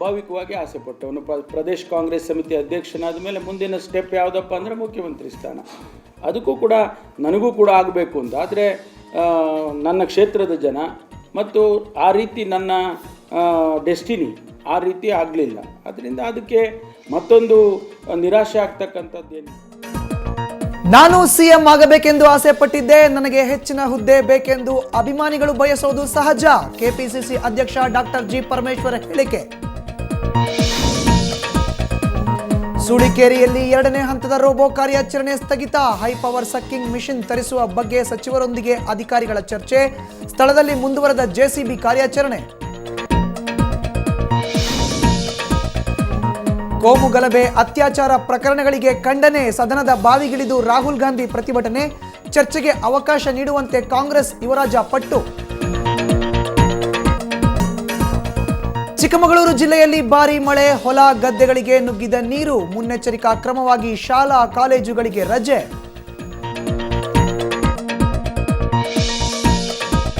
ಸ್ವಾಭಾವಿಕವಾಗಿ ಆಸೆ ಪಟ್ಟವನು. ಪ್ರದೇಶ ಕಾಂಗ್ರೆಸ್ ಸಮಿತಿ ಅಧ್ಯಕ್ಷನಾದ ಮೇಲೆ ಮುಂದಿನ ಸ್ಟೆಪ್ ಯಾವುದಪ್ಪ ಅಂದರೆ ಮುಖ್ಯಮಂತ್ರಿ ಸ್ಥಾನ. ಅದಕ್ಕೂ ಕೂಡ ನನಗೂ ಕೂಡ ಆಗಬೇಕು ಅಂತ. ಆದರೆ ನನ್ನ ಕ್ಷೇತ್ರದ ಜನ ಮತ್ತು ಆ ರೀತಿ ನನ್ನ ಡೆಸ್ಟಿನಿ ಆ ರೀತಿ ಆಗಲಿಲ್ಲ. ಅದರಿಂದ ಅದಕ್ಕೆ ಮತ್ತೊಂದು ನಿರಾಶೆ ಆಗ್ತಕ್ಕಂಥದ್ದೇನು. ನಾನು ಸಿಎಂ ಆಗಬೇಕೆಂದು ಆಸೆ ಪಟ್ಟಿದ್ದೆ. ನನಗೆ ಹೆಚ್ಚಿನ ಹುದ್ದೆ ಬೇಕೆಂದು ಅಭಿಮಾನಿಗಳು ಬಯಸೋದು ಸಹಜ. ಕೆಪಿಸಿಸಿ ಅಧ್ಯಕ್ಷ ಡಾಕ್ಟರ್ ಜಿ ಪರಮೇಶ್ವರ್ ಹೇಳಿಕೆ. ಸೂಳಿಕೇರಿಯಲ್ಲಿ 2ನೇ ಹಂತದ ರೋಬೋ ಕಾರ್ಯಾಚರಣೆ ಸ್ಥಗಿತ. ಹೈ ಪವರ್ ಸಕ್ಕಿಂಗ್ ಮಿಷನ್ ತರಿಸುವ ಬಗ್ಗೆ ಸಚಿವರೊಂದಿಗೆ ಅಧಿಕಾರಿಗಳ ಚರ್ಚೆ. ಸ್ಥಳದಲ್ಲಿ ಮುಂದುವರೆದ ಜೆಸಿಬಿ ಕಾರ್ಯಾಚರಣೆ. ಕೋಮು ಗಲಭೆ ಅತ್ಯಾಚಾರ ಪ್ರಕರಣಗಳಿಗೆ ಖಂಡನೆ. ಸದನದ ಬಾವಿಗಿಳಿದು ರಾಹುಲ್ ಗಾಂಧಿ ಪ್ರತಿಭಟನೆ. ಚರ್ಚೆಗೆ ಅವಕಾಶ ನೀಡುವಂತೆ ಕಾಂಗ್ರೆಸ್ ಯುವರಾಜ ಪಟ್ಟು. ಚಿಕ್ಕಮಗಳೂರು ಜಿಲ್ಲೆಯಲ್ಲಿ ಭಾರೀ ಮಳೆ. ಹೊಲ ಗದ್ದೆಗಳಿಗೆ ನುಗ್ಗಿದ ನೀರು. ಮುನ್ನೆಚ್ಚರಿಕಾ ಕ್ರಮವಾಗಿ ಶಾಲಾ ಕಾಲೇಜುಗಳಿಗೆ ರಜೆ.